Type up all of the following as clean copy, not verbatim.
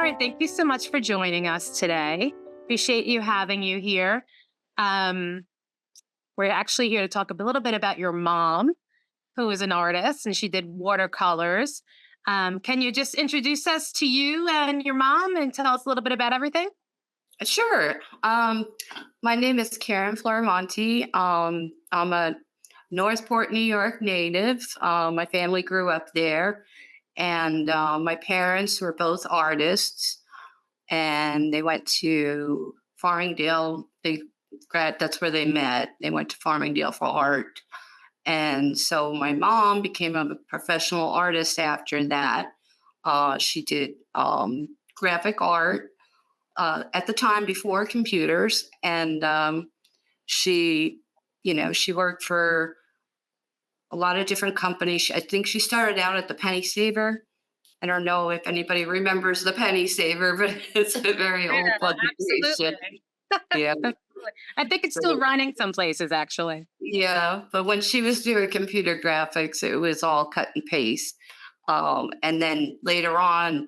right. Thank you so much for joining us today. Appreciate you having you here. Um, we're actually here to talk a little bit about your mom, who is an artist and she did watercolors. Can you just introduce us to you and your mom and tell us a little bit about everything? Sure. My name is Karen Florimonte. I'm a Northport, New York native. My family grew up there, and my parents were both artists, and they went to Farmingdale. That's where they met. They went to Farmingdale for art, and so my mom became a professional artist after that. She did graphic art at the time before computers, and she, she worked for a lot of different companies. I think she started out at the Penny Saver. I don't know if anybody remembers the Penny Saver, but it's a very old Yeah, publication. absolutely. Yeah. Absolutely. I think it's still So, running some places, actually. yeah. But when she was doing computer graphics, it was all cut and paste. And then later on,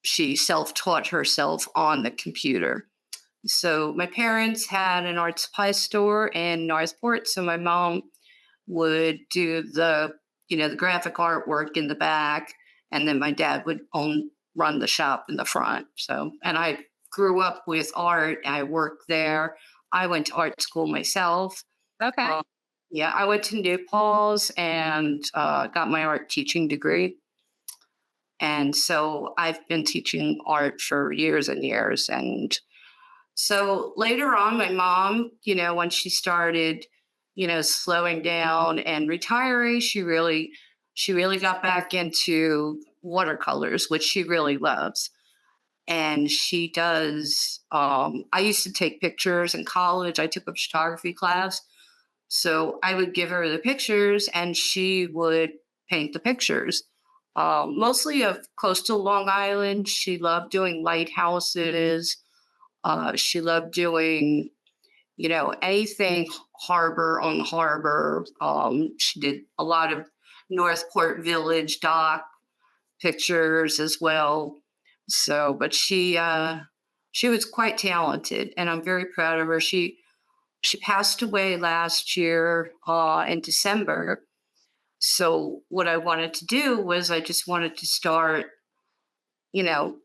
she self taught herself on the computer. So my parents had an art supply store in Northport. So my mom would do the graphic artwork in the back, and then my dad would run the shop in the front. So, and I grew up with art. I worked there. I went to art school myself. Okay. Uh, yeah, I went to New Paul's and got my art teaching degree. And so I've been teaching art for years and years. And so later on, my mom, when she started, slowing down and retiring, she really got back into watercolors, which she really loves. And she does, I used to take pictures in college. I took a photography class. So I would give her the pictures and she would paint the pictures. Mostly of coastal Long Island. She loved doing lighthouses. She loved doing, anything harbor on the harbor. She did a lot of Northport Village dock pictures as well. So, but she was quite talented, and I'm very proud of her. She passed away last year in December. So, what I wanted to do was I just wanted to start, you know,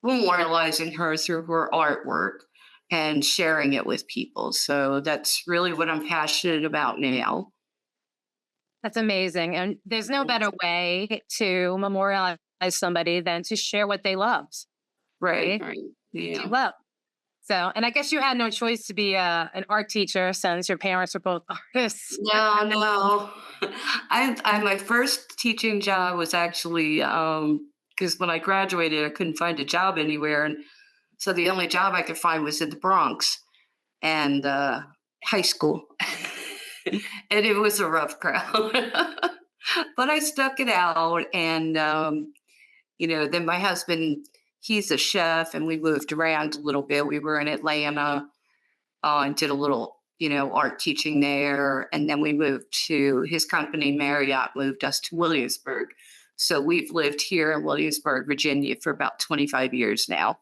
memorializing her through her artwork and sharing it with people. So that's really what I'm passionate about now. That's amazing. And there's no better way to memorialize somebody than to share what they love, Right, right? right. They Yeah. love. So, and I guess you had no choice to be an art teacher since your parents were both artists. No, no. I my first teaching job was actually because when I graduated, I couldn't find a job anywhere, and so the only job I could find was in the Bronx and high school, and it was a rough crowd. But I stuck it out, and then my husband, he's a chef, and we moved around a little bit. We were in Atlanta and did a little, art teaching there. And then we moved to his company, Marriott, moved us to Williamsburg. So we've lived here in Williamsburg, Virginia for about 25 years now.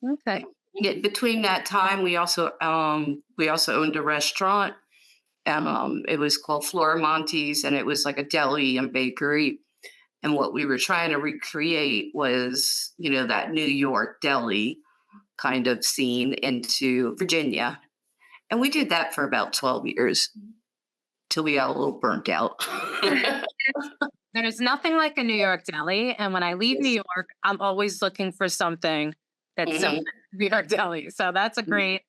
Okay. Yeah, between that time, we also owned a restaurant. It was called Florimonte's, and it was like a deli and bakery. And what we were trying to recreate was, that New York deli kind of scene into Virginia. And we did that for about 12 years till we got a little burnt out. There's nothing like a New York deli. And when I leave New Yes. York, I'm always looking for something that's similar Mhm. to New York deli. So that's a great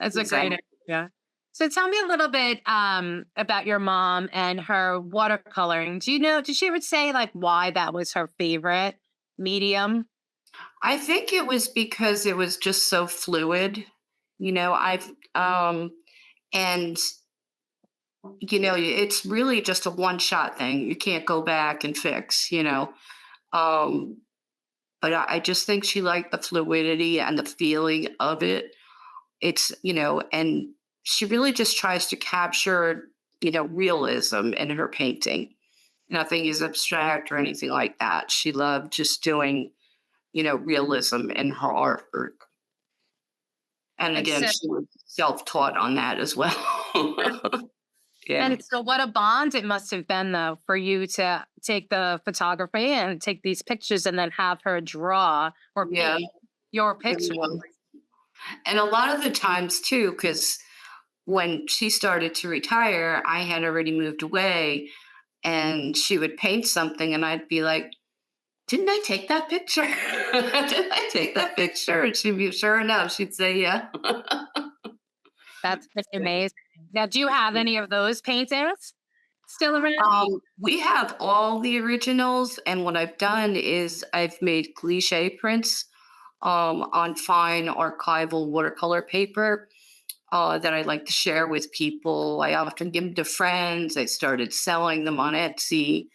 Exactly. idea. So tell me a little bit about your mom and her watercoloring. Did she ever say like why that was her favorite medium? I think it was because it was just so fluid. I've and it's really just a one shot thing. You can't go back and fix. Um, but I just think she liked the fluidity and the feeling of it. And she really just tries to capture, realism in her painting. Nothing is abstract or anything like that. She loved just doing, realism in her artwork. And And again, so, she was self-taught on that as well. Yeah. and so what a bond it must have been though for you to take the photography and take these pictures and then have her draw or Yeah, paint your it picture. was. And a lot of the times too, because when she started to retire, I had already moved away, and she would paint something, and I'd be like, "Didn't I take that picture? Did I take that picture?" And she'd be sure enough, she'd say, "Yeah." That's pretty amazing. Now, do you have any of those paintings still around? We have all the originals, and what I've done is I've made cliche prints on fine archival watercolor paper that I like to share with people. I often give them to friends. I started selling them on Etsy.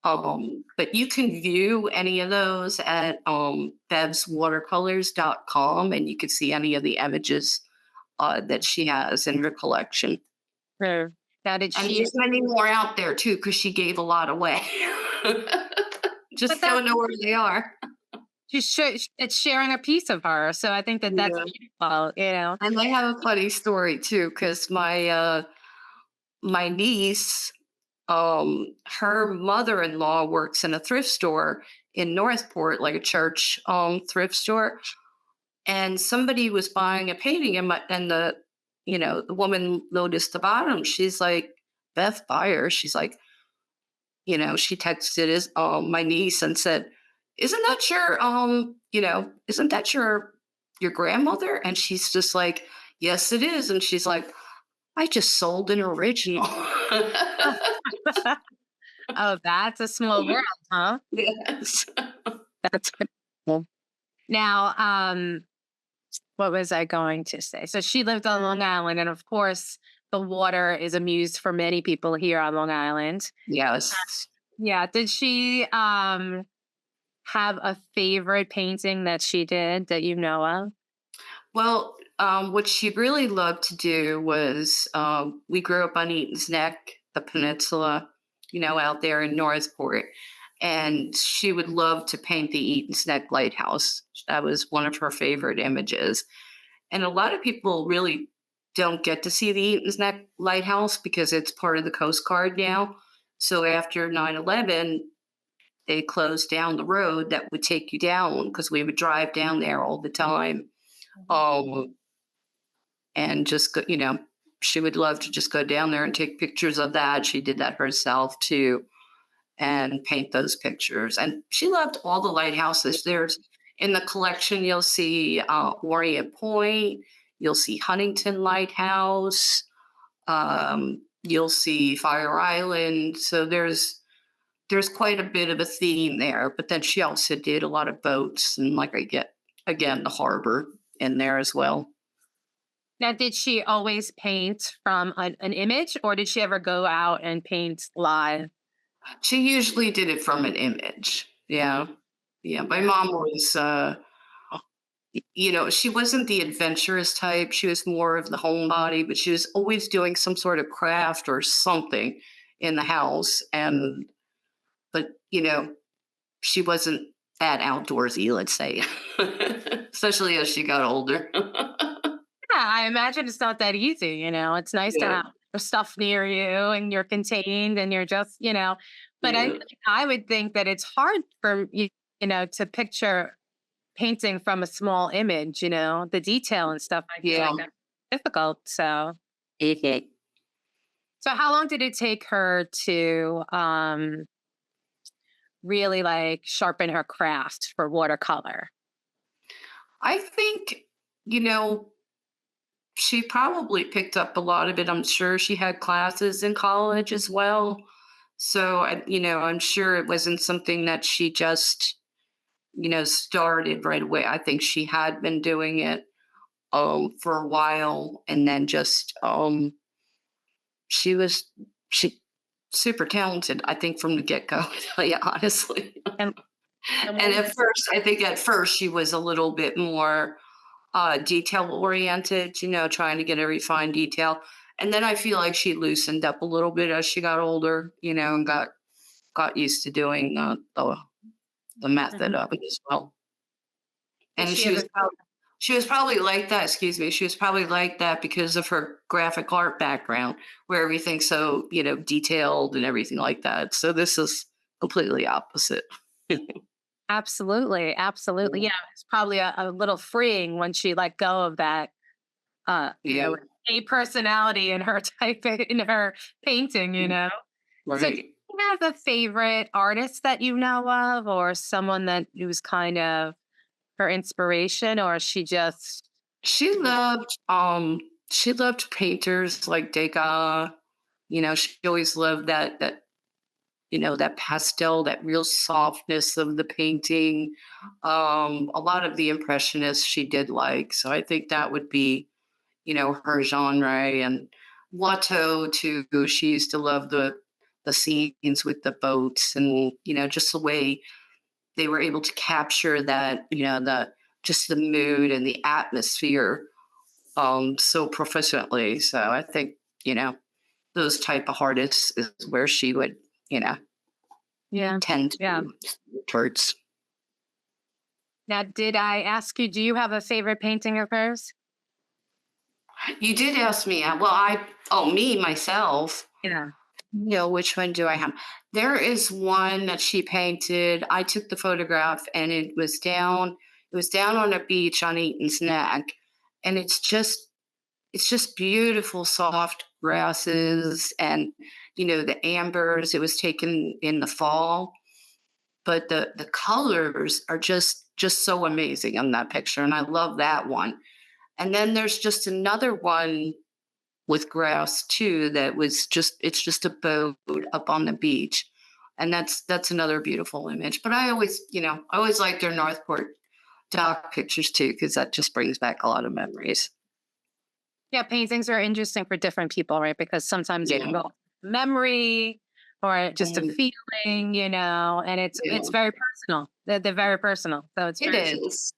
But you can view any of those at bevswatercolors.com, and you can see any of the images that she has in her collection. Or now, did And she? there's many more out there too, because she gave a lot away. But Just that don't know where they are. it's sharing a piece of her. So I think that that's Yeah. beautiful. You know. And I have a funny story too, because my niece, her mother-in-law works in a thrift store in Northport, like a church thrift store. And somebody was buying a painting, and the woman noticed the bottom. She's like, Beth Buyer. She's like, she texted my niece and said, isn't that your grandmother? And she's just like, yes, it is. And she's like, I just sold an original. Oh, that's a small world, huh? Yes. That's pretty cool. Now, what was I going to say? So she lived on Long Island, and of course, the water is a muse for many people here on Long Island. Yes. Yeah. Did she have a favorite painting that she did that you know of? Well, what she really loved to do was we grew up on Eaton's Neck, the peninsula, out there in Northport. And she would love to paint the Eaton's Neck lighthouse. That was one of her favorite images. And a lot of people really don't get to see the Eaton's Neck lighthouse because it's part of the Coast Guard now. So after 9/11, they closed down the road that would take you down because we would drive down there all the time. Mhm. Um, and just go, she would love to just go down there and take pictures of that. She did that herself too, and paint those pictures. And she loved all the lighthouses. There's in the collection, you'll see Orient Point, you'll see Huntington Lighthouse, you'll see Fire Island. So there's quite a bit of a theme there. But then she also did a lot of boats, and like I get again the harbor in there as well. Now, did she always paint from an image, or did she ever go out and paint live? She usually did it from an image. Yeah. Yeah. My Yeah. mom was she wasn't the adventurous type. She was more of the homebody, but she was always doing some sort of craft or something in the house. But she wasn't that outdoorsy, let's say, especially as she got older. Yeah, I imagine it's not that easy. It's nice to Yeah. have your stuff near you and you're contained and you're just. But I, Yeah. I would think that it's hard for you, to picture painting from a small image. The detail and stuff. I feel Yeah. like that's difficult. So, Mhm. so how long did it take her to really like sharpen her craft for watercolor? I think, you know, she probably picked up a lot of it. I'm sure she had classes in college as well. So, I'm sure it wasn't something that she just, started right away. I think she had been doing it for a while, and then just she was she super talented, I think, from the get-go, to tell you honestly. And, and And when at first she was a little bit more detail oriented, trying to get every fine detail. And then I feel like she loosened up a little bit as she got older, and got used to doing the method Mhm. of it as well. Does And she have a she was probably like that, excuse me, she was probably like that because of her graphic art background, where everything's so, detailed and everything like that. So this is completely opposite. absolutely, absolutely. Yeah, it's probably a little freeing when she let go of that, Yeah, a personality in her type in her painting, you know? So do right. you have a favorite artist that you know of or someone that was kind of her inspiration, or is she just She loved she loved painters like Degas. She always loved that pastel, that real softness of the painting. A lot of the impressionists she did like. So I think that would be, her genre. And Watteau too. She used to love the scenes with the boats and, just the way they were able to capture that, the just the mood and the atmosphere so proficiently. So I think, you know, those type of artists is where she would, you know, yeah, tend yeah. to towards. Now, did I ask you, do you have a favorite painting of hers? You did ask me. Me myself. Yeah. Which one do I have? There is one that she painted. I took the photograph, and it was down. It was down on a beach on Eaton's Neck, and it's just beautiful, soft grasses, and the ambers. It was taken in the fall, but the colors are just so amazing on that picture, and I love that one. And then there's just another one with grass too that was it's just a boat up on the beach, and that's another beautiful image. But I always like their Northport dock pictures too, because that just brings back a lot of memories. Yeah, paintings are interesting for different people, right? Because sometimes you Yeah. can go memory or just a And feeling, and it's yeah, very personal. They're very personal. So it's it very interesting. is.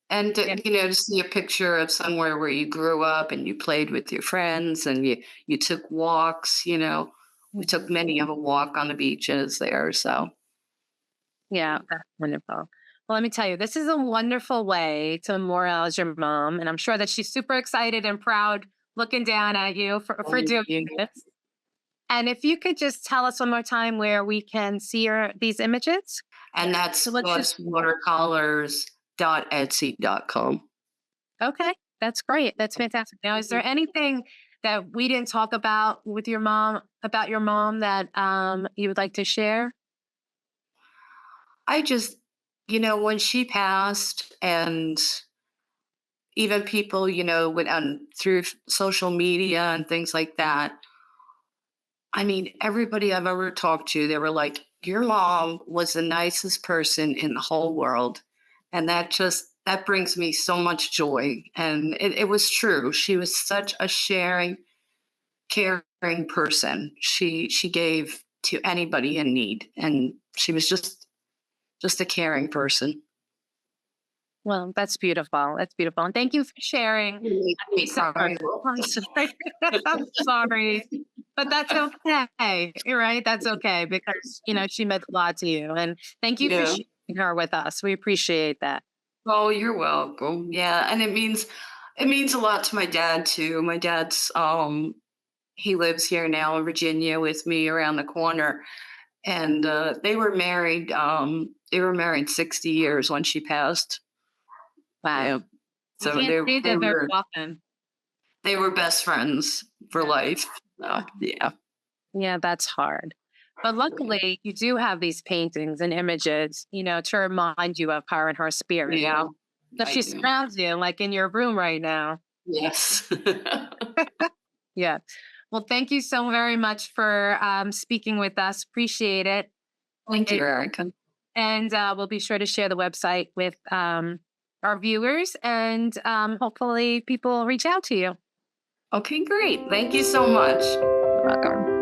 And Yeah. to see a picture of somewhere where you grew up and you played with your friends and you took walks. We took many of a walk on the beaches there. So Yeah, that's wonderful. Well, let me tell you, this is a wonderful way to memorialize your mom. And I'm sure that she's super excited and proud looking down at you for thank doing you. this. And if you could just tell us one more time where we can see these images. And So that's let's just, bevwatercolors.etsy.com. okay, that's great. That's fantastic. Now, is there anything that we didn't talk about with your mom, about your mom, that you would like to share? I just, when she passed, and even people, went on through social media and things like that. I mean, everybody I've ever talked to, they were like, your mom was the nicest person in the whole world. And that brings me so much joy. And it was true. She was such a sharing, caring person. She gave to anybody in need. And she was just a caring person. Well, that's beautiful. That's beautiful. And thank you for sharing You make a me piece of her. cry. I'm sorry. I'm sorry. But that's okay. You're right. That's okay because, she meant a lot to you. And thank you for Yeah. sharing her with us. We appreciate that. Oh, you're welcome. Yeah, and it means a lot to my dad too. My dad's he lives here now in Virginia with me around the corner, and they were married 60 years when she passed. Wow. Yeah. You So can't they say they that very were often. they were best friends for Yeah. life. Yeah. Yeah, that's hard. But luckily, you do have these paintings and images, to remind you of her and her spirit. Yeah, So I she do. surrounds you like in your room right now. Yes. Yeah. Well, thank you so very much for speaking with us. Appreciate it. Thank you, it Erica. and we'll be sure to share the website with our viewers, and hopefully people will reach out to you. Okay, great. Thank you so much. You're welcome.